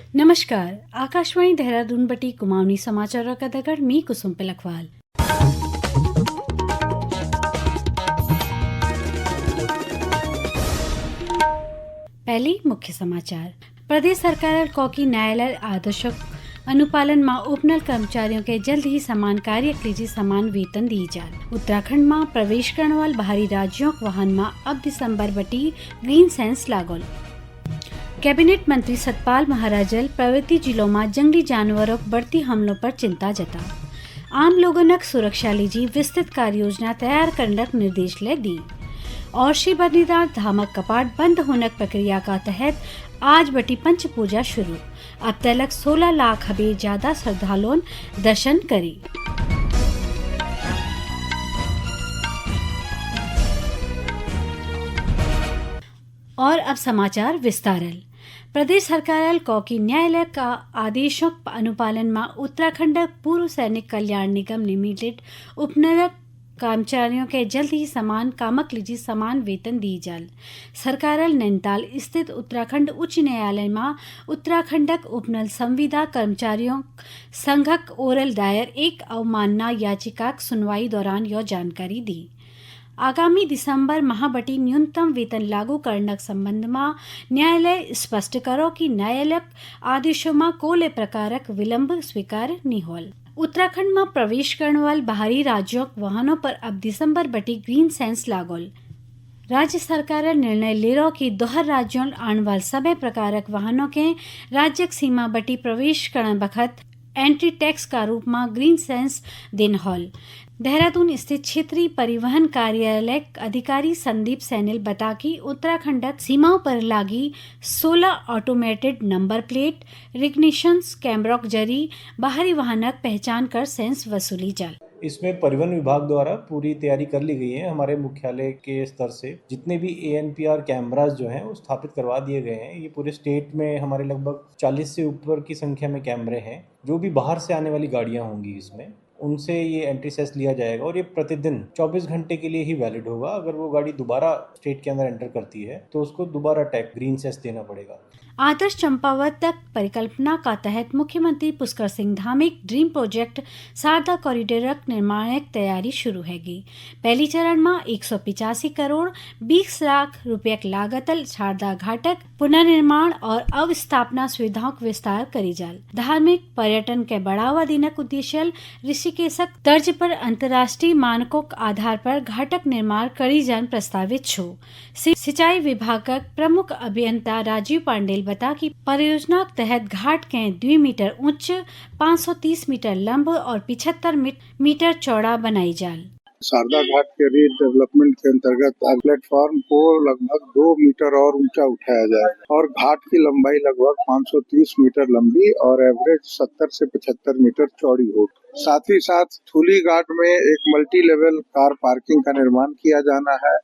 नमस्कार, आकाशवाणी देहरादून बटी कुमाऊनी समाचारों का दगड़ मी कुसुम पिलखवाल। पहली मुख्य समाचार। प्रदेश सरकार कौकी न्यायालय आदेशों अनुपालन में उपनल कर्मचारियों के जल्द ही समान कार्य के लिए समान वेतन दी जाए। उत्तराखंड में प्रवेश करने वाले बाहरी राज्यों वाहन में अब दिसंबर बटी ग्रीन सेंस लागोल। कैबिनेट मंत्री सतपाल महाराजल पर्वतीय जिलों में जंगली जानवरों बढ़ती हमलों पर चिंता जता। आम लोगों ने सुरक्षा लीजी विस्तृत कार्य योजना तैयार करने का निर्देश ले दी। और श्री बद्रीनाथ धामक कपाट बंद होने प्रक्रिया का तहत आज बटी पंच पूजा शुरू। अब तक 16 लाख हबे ज्यादा श्रद्धालुओं दर्शन करी। और अब समाचार विस्तारल। प्रदेश सरकार कौकी न्यायालय का आदेशों अनुपालन में उत्तराखंड पूर्व सैनिक कल्याण निगम लिमिटेड उपनल कर्मचारियों के जल्द ही समान कामक लीजी समान वेतन दी जाल। सरकार नैनीताल स्थित उत्तराखंड उच्च न्यायालय में उत्तराखंडक उपनल संविदा कर्मचारियों संघक ओरल दायर एक अवमानना याचिका सुनवाई दौरान यह जानकारी दी। आगामी दिसंबर माह बटी न्यूनतम वेतन लागू करने संबंध में न्यायालय स्पष्ट करो कि न्यायालय आदेशों में कोले प्रकारक विलंब स्वीकार नहीं होल। उत्तराखंड में प्रवेश करने वाले बाहरी राज्यों वाहनों पर अब दिसंबर बटी ग्रीन सेंस लागोल। राज्य सरकार निर्णय ले रहा कि दोहर राज्यों आने वाले सभी प्रकारक वाहनों के राज्य सीमा बटी प्रवेश करने बखत एंट्री टैक्स का रूप में ग्रीन सेंस दिन हॉल। देहरादून स्थित क्षेत्रीय परिवहन कार्यालय अधिकारी संदीप सैनिल बता कि उत्तराखंड सीमाओं पर लागी 16 ऑटोमेटेड नंबर प्लेट रिकग्निशंस कैमरों जरी बाहरी वाहनक पहचान कर सेंस वसूली जाल। इसमें परिवहन विभाग द्वारा पूरी तैयारी कर ली गई है। हमारे मुख्यालय के स्तर से जितने भी ANPR कैमरास जो हैं वो स्थापित करवा दिए गए हैं। ये पूरे स्टेट में हमारे लगभग 40 से ऊपर की संख्या में कैमरे हैं। जो भी बाहर से आने वाली गाड़ियां होंगी इसमें उनसे ये एंट्री सेस लिया जाएगा और ये प्रतिदिन 24 घंटे के लिए ही वैलिड होगा। अगर वो गाड़ी दोबारा स्टेट के अंदर एंटर करती है तो उसको दोबारा टैग ग्रीन सेस देना पड़ेगा। आदर्श चंपावत तक परिकल्पना का तहत मुख्यमंत्री पुष्कर सिंह धामिक ड्रीम प्रोजेक्ट शारदा कॉरिडोर निर्माण की तैयारी शुरू हैगी। पहली चरण में 185 करोड़ 20 लाख रुपये की लागत शारदा घाटक पुनर्निर्माण और अवस्थापना सुविधाओं का विस्तार करी जाल। धार्मिक पर्यटन के बढ़ावा देने के उद्देश्य ऋषिकेशक तर्ज पर अंतर्राष्ट्रीय मानकों के आधार पर घाटक निर्माण करी जान प्रस्तावित छो। सिंचाई विभाग का प्रमुख अभियंता राजीव पांडेल बता कि परियोजना के तहत घाट के 2 मीटर ऊंच 530 मीटर लंब और 75 मीटर चौड़ा बनाई जाल। शारदा घाट के रीडेवलपमेंट के अंतर्गत प्लेटफॉर्म को लगभग 2 मीटर और ऊंचा उठाया जाएगा और घाट की लंबाई लगभग 530 मीटर लंबी और एवरेज 70 से 75 मीटर चौड़ी होगी। साथ ही साथ थूली घाट में एक मल्टी लेवल कार पार्किंग का निर्माण किया जाना है।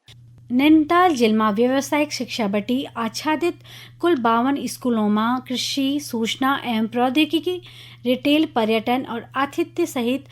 नैनीताल जिले में व्यावसायिक शिक्षा बटी आच्छादित कुल 52 स्कूलों में कृषि, सूचना एवं प्रौद्योगिकी, रिटेल, पर्यटन और आतिथ्य सहित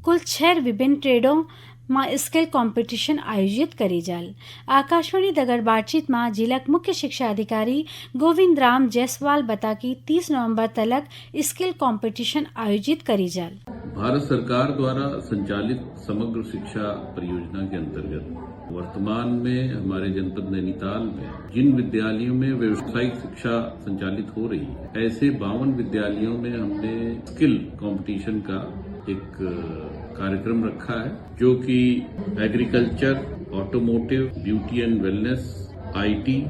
कुल 6 विभिन्न ट्रेडों में स्किल कंपटीशन आयोजित करी जाल। आकाशवाणी दगड़ बातचीत में जिला मुख्य शिक्षा अधिकारी गोविंद राम जायसवाल बता कि 30 नवंबर तक स्किल कंपटीशन आयोजित करी जाल। भारत सरकार द्वारा संचालित समग्र शिक्षा परियोजना के अंतर्गत वर्तमान में हमारे जनपद नैनीताल में जिन विद्यालयों में व्यावसायिक शिक्षा संचालित हो रही है ऐसे 52 विद्यालयों में हमने स्किल कंपटीशन का एक कार्यक्रम रखा है जो कि agriculture, automotive, beauty and wellness, IT,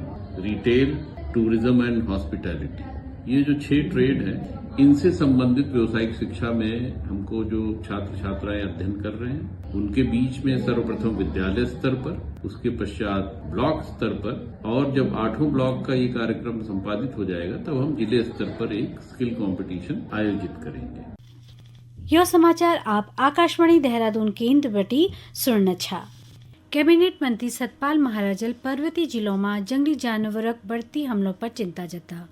retail, tourism and hospitality, ये जो 6 ट्रेड हैं इनसे संबंधित व्यावसायिक शिक्षा में हमको जो छात्र छात्राएं अध्ययन कर रहे हैं उनके बीच में सर्वप्रथम विद्यालय स्तर पर, उसके पश्चात ब्लॉक स्तर पर और जब 8वें ब्लॉक का ये कार्यक्रम संपादित हो जाएगा तब हम जिले स्तर पर एक स्किल कंपटीशन आयोजित करेंगे। यह समाचार आप आकाशवाणी देहरादून केंद्र बटी सुनना छा। कैबिनेट मंत्री सतपाल महाराजल पर्वतीय जिलों में जंगली जानवरों बढ़ती हमलों पर चिंता जता।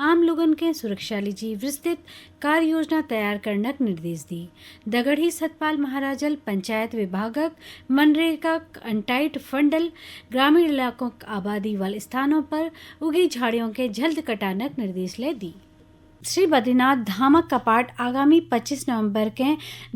आम लोगों के सुरक्षा लीजी विस्तृत कार्य योजना तैयार करने का निर्देश दी। दगड़ी सतपाल महाराजल पंचायत विभागक मनरेगा अनटाइड फंडल ग्रामीण इलाकों आबादी वाले स्थानों पर उगी झाड़ियों के जल्द कटाने का निर्देश ले दी। श्री बद्रीनाथ धामक कपाट आगामी 25 नवंबर के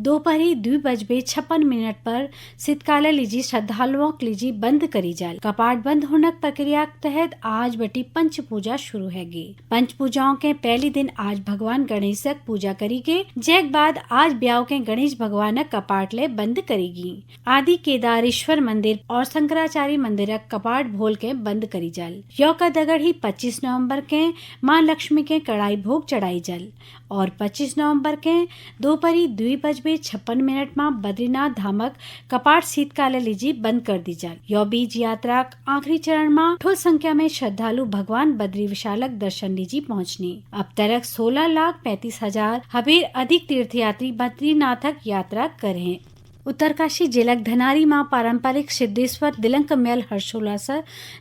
दोपहर 2:56 पर शीतकाल लीजी श्रद्धालुओं के लीजी बंद करी जाल। कपाट बंद होने प्रक्रिया के तहत आज बटी पंच पूजा शुरू हैगी। पंच पूजाओं के पहले दिन आज भगवान गणेश पूजा करीगे, जैक बाद आज ब्याह के गणेश भगवान कपाट ले बंद करेगी। आदि केदारेश्वर मंदिर और शंकराचार्य मंदिर कपाट भोल के बंद करी जाल। यो का दगड़ 25 नवंबर के माँ लक्ष्मी के कड़ाई भोग चढ़ाई जल और 25 नवंबर के दोपहर 2:56 में बद्रीनाथ धामक कपाट शीतकाल लीजी बंद कर दी जाल। यो बीज यात्रा आखिरी चरण में ठोल संख्या में श्रद्धालु भगवान बद्री विशालक दर्शन लीजी पहुँचनी। अब तक 16,35,000 हबेर अधिक तीर्थयात्री बद्रीनाथक यात्रा करे। उत्तरकाशी जिलक धनारी मां पारंपरिक सिद्धेश्वर दिलंक मेल हर्षोल्लास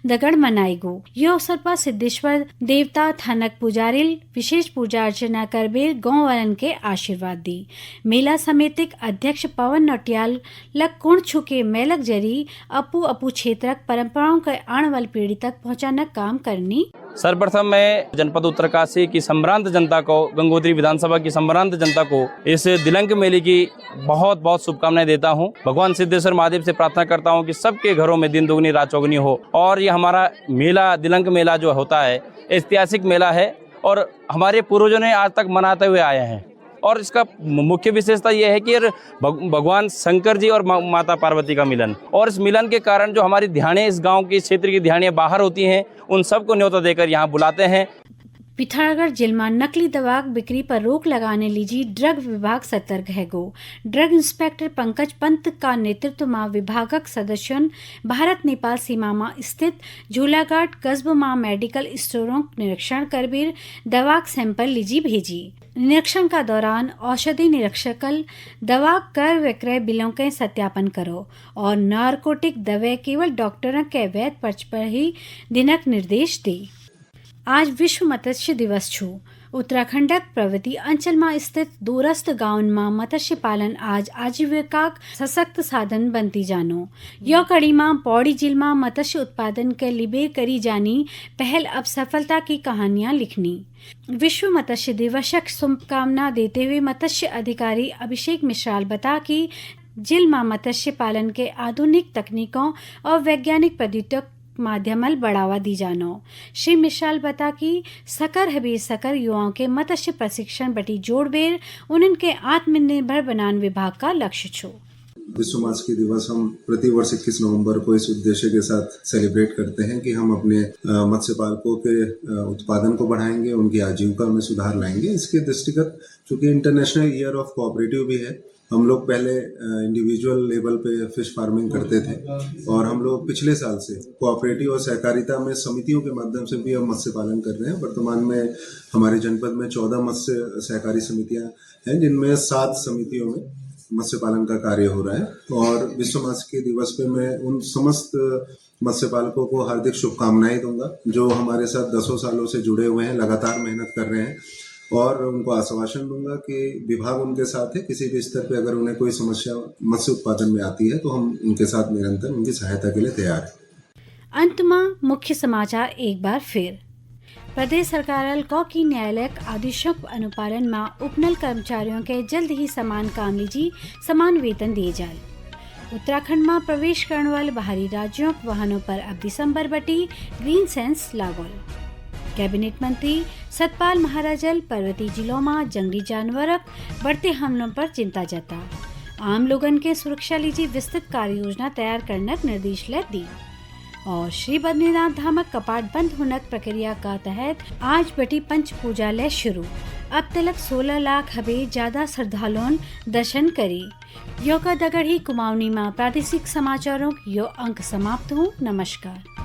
दगड़ मनाई गो। यो अवसर पर सिद्धेश्वर देवता थानक पुजारिल विशेष पूजा अर्चना कर बेर गाँव वालन के आशीर्वाद दी। मेला समितिक अध्यक्ष पवन नौटियाल लक कुण छुके मेलक जरी अपू क्षेत्रक परंपराओं के आने वाली पीढ़ी तक पहुँचाने काम करनी। सर्वप्रथम मैं जनपद उत्तरकाशी की संभ्रांत जनता को, गंगोत्री विधानसभा की संभ्रांत जनता को इस दिलंक मेले की बहुत बहुत शुभकामनाएं देता हूं। भगवान सिद्धेश्वर महादेव से प्रार्थना करता हूं कि सबके घरों में दिन दुगनी रात चौगनी हो। और ये हमारा मेला, दिलंक मेला जो होता है, ऐतिहासिक मेला है और हमारे पूर्वजों ने आज तक मनाते हुए आए हैं। और इसका मुख्य विशेषता यह है कि भगवान शंकर जी और माता पार्वती का मिलन, और इस मिलन के कारण जो हमारी ध्यानें, इस गांव की क्षेत्र की ध्यानें बाहर होती हैं, उन सबको न्योता देकर यहाँ बुलाते हैं। पिथौरागढ़ जिले में नकली दवा बिक्री पर रोक लगाने लीजी ड्रग विभाग सतर्क है गो। ड्रग इंस्पेक्टर पंकज पंत का नेतृत्व में विभागक सदस्यों भारत नेपाल सीमा में स्थित झूलाघाट कस्ब में मेडिकल स्टोरों निरीक्षण कर बेर दवा सैंपल लीजी भेजी। निरीक्षण का दौरान औषधि निरीक्षक दवा कर विक्रय बिलों के सत्यापन करो और नारकोटिक दवा केवल डॉक्टरों के वैध पर्च पर ही दिनक निर्देश दी। आज विश्व मत्स्य दिवस छू। उत्तराखंडक प्रवृत्ति अंचल में स्थित दूरस्थ गाँव में मत्स्य पालन आज आजीविका सशक्त साधन बनती जानो। यो कड़ी में पौड़ी जिले में मत्स्य उत्पादन के लिए करी जानी पहल अब सफलता की कहानियां लिखनी। विश्व मत्स्य दिवस की शुभकामना देते हुए मत्स्य अधिकारी अभिषेक मिश्राल बता कि जिले में मत्स्य पालन के आधुनिक तकनीकों और वैज्ञानिक प्रौद्योगिकी माध्यमल बढ़ावा दी जानो। श्री मिश्राल बता कि सकर युवाओं के मत्स्य प्रशिक्षण बटी जोड़ बेर उनके आत्मनिर्भर बनाने विभाग का लक्ष्य छो। विश्व मत्स्य दिवस हम प्रति वर्ष 21 नवंबर को इस उद्देश्य के साथ सेलिब्रेट करते हैं कि हम अपने मत्स्य पालकों के उत्पादन को बढ़ाएंगे, उनकी आजीविका में सुधार लाएंगे। इसके दृष्टिगत चूंकि इंटरनेशनल ईयर ऑफ कोऑपरेटिव भी है, हम लोग पहले इंडिविजुअल लेवल पे फिश फार्मिंग करते थे और हम लोग पिछले साल से कोऑपरेटिव और सहकारिता में समितियों के माध्यम से भी हम मत्स्य पालन कर रहे हैं। वर्तमान में हमारे जनपद में 14 मत्स्य सहकारी समितियां हैं, जिनमें 7 समितियों में मत्स्य पालन का कार्य हो रहा है। और विश्व मत्स्य दिवस पे मैं उन समस्त मत्स्य पालकों को हार्दिक शुभकामनाएं दूंगा जो हमारे साथ 10 सालों से जुड़े हुए हैं, लगातार मेहनत कर रहे हैं, और उनको आश्वासन दूंगा कि विभाग उनके साथ है। किसी भी स्तर पे अगर उन्हें कोई समस्या मत्स्य उत्पादन में आती है तो हम उनके साथ निरंतर उनकी सहायता के लिए तैयार हैं। अंत में मुख्य समाचार एक बार फिर। प्रदेश सरकार की न्यायालय आदेशों अनुपालन में उपनल कर्मचारियों के जल्द ही समान काम लीजी समान वेतन दिए जाए। उत्तराखंड में प्रवेश करने वाले बाहरी राज्यों के वाहनों पर अब दिसंबर बटी ग्रीन सेंस लागू। कैबिनेट मंत्री सतपाल महाराजल पर्वतीय जिलों में जंगली जानवरों बढ़ते हमलों पर चिंता जता। आम लोगन के सुरक्षा लीजी विस्तृत कार्य योजना तैयार करने निर्देश ले दी। और श्री बद्रीनाथ धामक कपाट बंद होने प्रक्रिया का तहत आज बटी पंच पूजालय शुरू। अब तक 16 लाख हबे ज्यादा श्रद्धालुओं दर्शन करी। यो का दगड़ ही कुमाऊनी में प्रादेशिक समाचारों यो अंक समाप्त हो। नमस्कार।